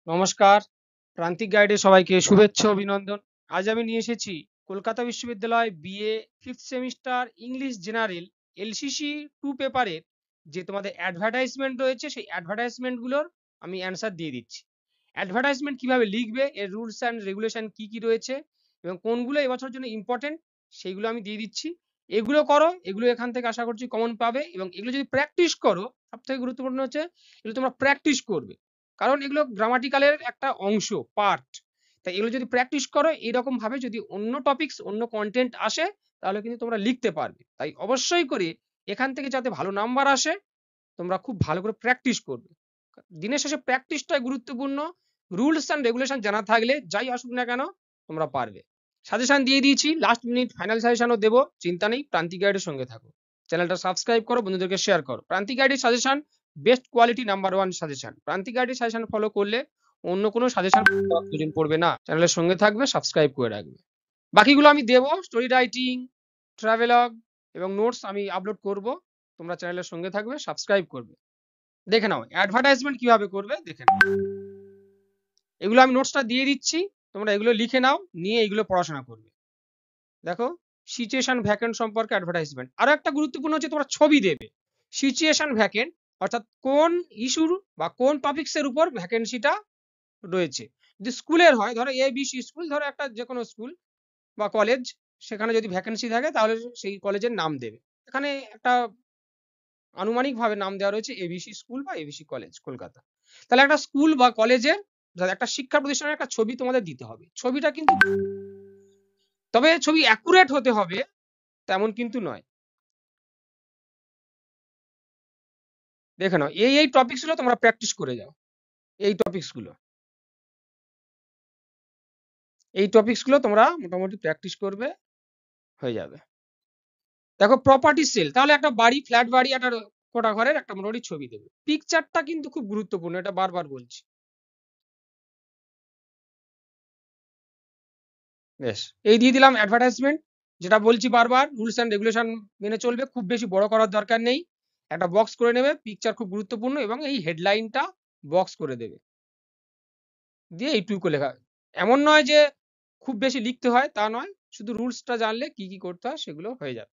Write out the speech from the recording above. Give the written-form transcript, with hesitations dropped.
নমস্কার, প্রান্তিক গাইডে সবাইকে শুভেচ্ছা অভিনন্দন। আজ আমি নিয়ে এসেছি কলকাতা বিশ্ববিদ্যালয় BA fifth semester English general LCC 2 পেপারের যে তোমাদের অ্যাডভার্টাইজমেন্ট রয়েছে সেই অ্যাডভার্টাইজমেন্ট গুলোর আমি অ্যান্সার দিয়ে দিচ্ছি। অ্যাডভার্টাইজমেন্ট কিভাবে লিখবে, এর রুলস অ্যান্ড রেগুলেশন কি কি রয়েছে এবং কোনগুলো এবছর জন্য ইম্পর্টেন্ট সেইগুলো আমি দিয়ে দিচ্ছি। এগুলো করো, এগুলো এখান থেকে আশা করছি কমন পাবে এবং এগুলো যদি প্র্যাকটিস করো, সব থেকে গুরুত্বপূর্ণ হচ্ছে এগুলো তোমরা প্র্যাকটিস করবে, কারণ এগুলো গ্রামাটিক্যালের একটা অংশ, পার্ট। তাই এগুলো যদি প্র্যাকটিস করো এরকম ভাবে, যদি অন্য টপিকস অন্য কন্টেন্ট আসে তাহলে কিন্তু তোমরা লিখতে পারবে। তাই অবশ্যই করে এখান থেকে যাতে ভালো নাম্বার আসে তোমরা খুব ভালো করে প্র্যাকটিস করবে। দিনের শেষে প্র্যাকটিসটাই গুরুত্বপূর্ণ। রুলস অ্যান্ড রেগুলেশন জানা থাকলে যাই আসুক না কেন তোমরা পারবে। সাজেশন দিয়ে দিয়েছি, লাস্ট মিনিট ফাইনাল সাজেশনও দেবো, চিন্তা নেই। প্রান্তিক গাইডের সঙ্গে থাকো, চ্যানেলটা সাবস্ক্রাইব করো, বন্ধুদেরকে শেয়ার করো। প্রান্তিক গাইডের suggestion best quality, number 1 suggestion. প্রান্তিক গাইডের সাজেশন ফলো করলে অন্য কোনো সাজেশন পড়বে না। চ্যানেলের সঙ্গে থাকবে, সাবস্ক্রাইব করে রাখবে। বাকিগুলো আমি দেবো, স্টোরি রাইটিং, ট্রাভেলগ এবং নোটস আমি আপলোড করব। তোমরা চ্যানেলের সঙ্গে থাকবে, সাবস্ক্রাইব করবে। দেখে নাও অ্যাডভার্টাইজমেন্ট কিভাবে করবে, দেখে নাও। এগুলো আমি নোটসটা দিয়ে দিচ্ছি, তোমরা এগুলো লিখে নাও, নিয়ে এগুলো পড়াশোনা করবে। দেখো, সিচুয়েশন ভ্যাকেন্ট সম্পর্কে অ্যাডভার্টাইজমেন্ট। আরো একটা গুরুত্বপূর্ণ হচ্ছে তোমরা ছবি দেবে। সিচুয়েশন ভ্যাকেন্ট অর্থাৎ কোন ইস্যুর বা কোন টপিকস এর উপর ভ্যাকেন্সিটা রয়েছে। যদি স্কুলের হয়, ধরো এবিসি স্কুল, ধরো একটা যে কোনো স্কুল বা কলেজ, সেখানে যদি ভ্যাকেন্সি থাকে তাহলে সেই কলেজের নাম দেবে। এখানে একটা আনুমানিকভাবে নাম দেওয়া রয়েছে এবিসি স্কুল বা এবিসি কলেজ, কলকাতা। তাহলে একটা স্কুল বা কলেজের, একটা শিক্ষা প্রতিষ্ঠানের একটা ছবি তোমাদের দিতে হবে। ছবিটা কিন্তু, তবে ছবি অ্যাকুরেট হতে হবে তেমন কিন্তু নয়। দেখে নাও, এই টপিকস গুলো তোমরা প্র্যাকটিস করে যাও। এই টপিকস গুলো তোমরা মোটামুটি প্র্যাকটিস করবে, হয়ে যাবে। দেখো, প্রপার্টি সেল, তাহলে একটা বাড়ি, ফ্ল্যাট বাড়ি, একটা কোটা ঘরের একটা মোটামুটি ছবি দেবে। পিকচারটা কিন্তু খুব গুরুত্বপূর্ণ, এটা বারবার বলছি। বেশ, এই দিয়ে দিলাম অ্যাডভার্টাইজমেন্ট। যেটা বলছি বারবার, রুলস অ্যান্ড রেগুলেশন মেনে চলবে, খুব বেশি বড় করার দরকার নেই। একটা বক্স করে নেবে, পিকচার খুব গুরুত্বপূর্ণ, এবং এই হেডলাইনটা বক্স করে দেবে, দিয়ে এইটুকু লেখা। এমন নয় যে খুব বেশি লিখতে হয়, তা নয়, শুধু রুলসটা জানলে কি কি করতে হয় সেগুলো হয়ে যাবে।